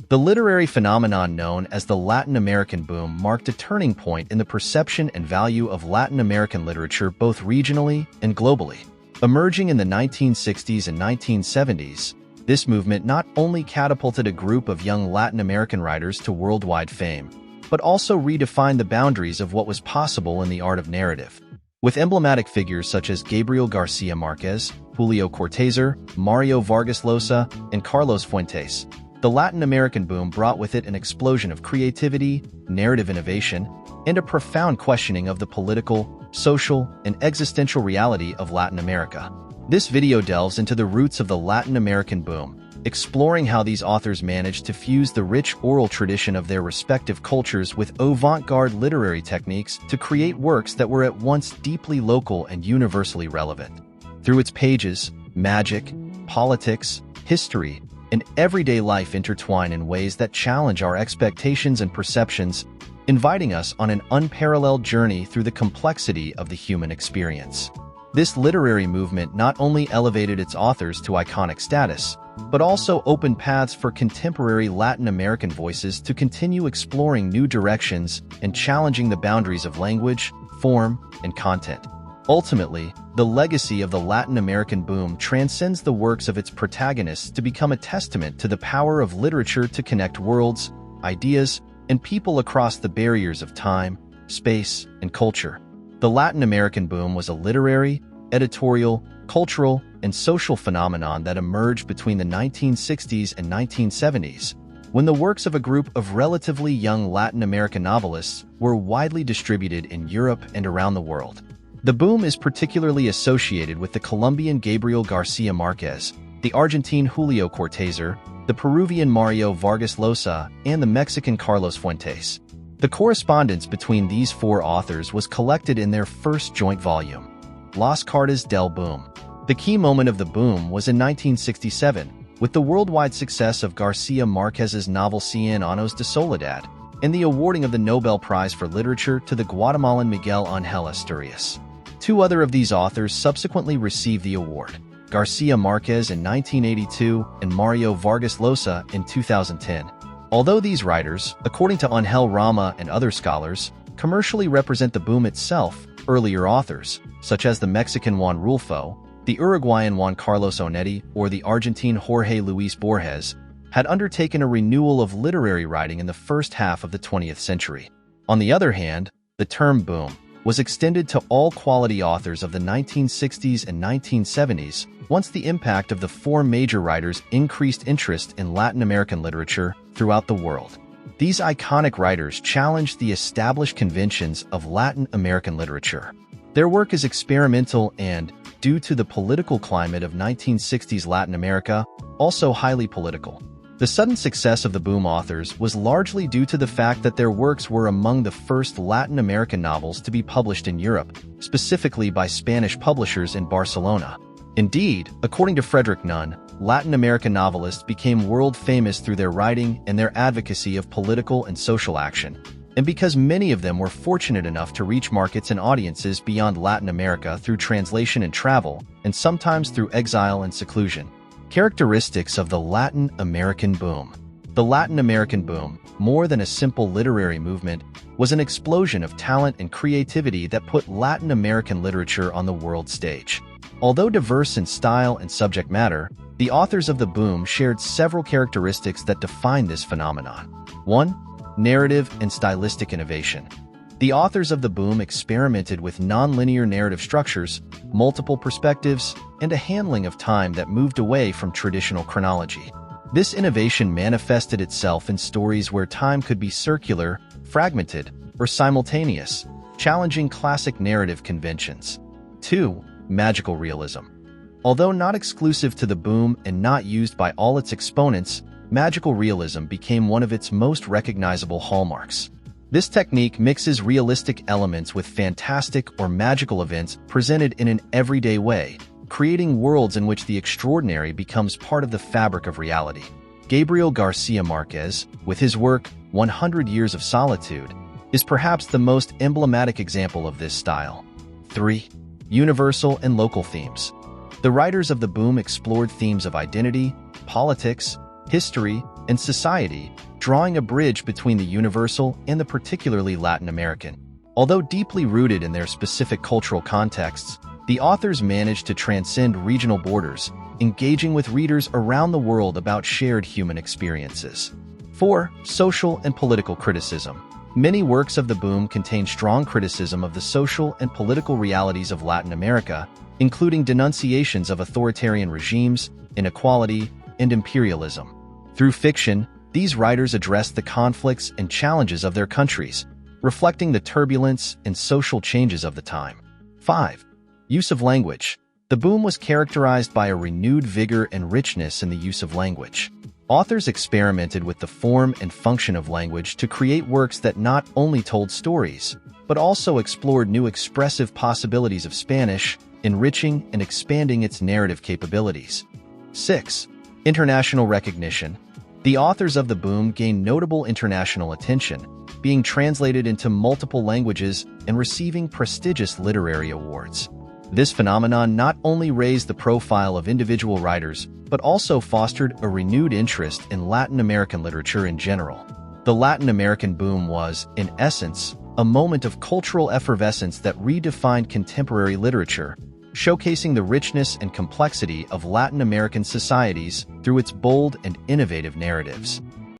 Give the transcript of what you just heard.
The literary phenomenon known as the Latin American boom marked a turning point in the perception and value of Latin American literature both regionally and globally. Emerging in the 1960s and 1970s, this movement not only catapulted a group of young Latin American writers to worldwide fame, but also redefined the boundaries of what was possible in the art of narrative. With emblematic figures such as Gabriel Garcia Marquez, Julio Cortázar, Mario Vargas Llosa, and Carlos Fuentes, the Latin American boom brought with it an explosion of creativity, narrative innovation, and a profound questioning of the political, social, and existential reality of Latin America. This video delves into the roots of the Latin American boom, exploring how these authors managed to fuse the rich oral tradition of their respective cultures with avant-garde literary techniques to create works that were at once deeply local and universally relevant. Through its pages, magic, politics, history, and everyday life intertwine in ways that challenge our expectations and perceptions, inviting us on an unparalleled journey through the complexity of the human experience. This literary movement not only elevated its authors to iconic status, but also opened paths for contemporary Latin American voices to continue exploring new directions and challenging the boundaries of language, form, and content. Ultimately, the legacy of the Latin American boom transcends the works of its protagonists to become a testament to the power of literature to connect worlds, ideas, and people across the barriers of time, space, and culture. The Latin American boom was a literary, editorial, cultural, and social phenomenon that emerged between the 1960s and 1970s, when the works of a group of relatively young Latin American novelists were widely distributed in Europe and around the world. The boom is particularly associated with the Colombian Gabriel Garcia Marquez, the Argentine Julio Cortázar, the Peruvian Mario Vargas Llosa, and the Mexican Carlos Fuentes. The correspondence between these four authors was collected in their first joint volume, Las Cartas del Boom. The key moment of the boom was in 1967, with the worldwide success of Garcia Marquez's novel Cien Años de Soledad, and the awarding of the Nobel Prize for Literature to the Guatemalan Miguel Ángel Asturias. Two other of these authors subsequently received the award, Garcia Marquez in 1982 and Mario Vargas Llosa in 2010. Although these writers, according to Ángel Rama and other scholars, commercially represent the boom itself, earlier authors, such as the Mexican Juan Rulfo, the Uruguayan Juan Carlos Onetti, or the Argentine Jorge Luis Borges, had undertaken a renewal of literary writing in the first half of the 20th century. On the other hand, the term boom was extended to all quality authors of the 1960s and 1970s once the impact of the four major writers increased interest in Latin American literature throughout the world. These iconic writers challenged the established conventions of Latin American literature. Their work is experimental and, due to the political climate of 1960s Latin America, also highly political. The sudden success of the boom authors was largely due to the fact that their works were among the first Latin American novels to be published in Europe, specifically by Spanish publishers in Barcelona. Indeed, according to Frederick Nunn, Latin American novelists became world famous through their writing and their advocacy of political and social action, and because many of them were fortunate enough to reach markets and audiences beyond Latin America through translation and travel, and sometimes through exile and seclusion. Characteristics of the Latin American boom. The Latin American boom, more than a simple literary movement, was an explosion of talent and creativity that put Latin American literature on the world stage. Although diverse in style and subject matter, the authors of the boom shared several characteristics that define this phenomenon. 1. Narrative and stylistic innovation. The authors of the boom experimented with non-linear narrative structures, multiple perspectives, and a handling of time that moved away from traditional chronology. This innovation manifested itself in stories where time could be circular, fragmented, or simultaneous, challenging classic narrative conventions. 2. Magical realism. Although not exclusive to the boom and not used by all its exponents, magical realism became one of its most recognizable hallmarks. This technique mixes realistic elements with fantastic or magical events presented in an everyday way, creating worlds in which the extraordinary becomes part of the fabric of reality. Gabriel Garcia Marquez, with his work 100 Years of Solitude, is perhaps the most emblematic example of this style. 3. Universal and local themes. The writers of the boom explored themes of identity, politics, history, and society, drawing a bridge between the universal and the particularly Latin American. Although deeply rooted in their specific cultural contexts, the authors managed to transcend regional borders, engaging with readers around the world about shared human experiences. 4. Social and political criticism. Many works of the boom contain strong criticism of the social and political realities of Latin America, including denunciations of authoritarian regimes, inequality, and imperialism. Through fiction, these writers addressed the conflicts and challenges of their countries, reflecting the turbulence and social changes of the time. 5. Use of language. The boom was characterized by a renewed vigor and richness in the use of language. Authors experimented with the form and function of language to create works that not only told stories, but also explored new expressive possibilities of Spanish, enriching and expanding its narrative capabilities. 6. International recognition. The authors of the boom gained notable international attention, being translated into multiple languages and receiving prestigious literary awards. This phenomenon not only raised the profile of individual writers, but also fostered a renewed interest in Latin American literature in general. The Latin American boom was, in essence, a moment of cultural effervescence that redefined contemporary literature, showcasing the richness and complexity of Latin American societies through its bold and innovative narratives.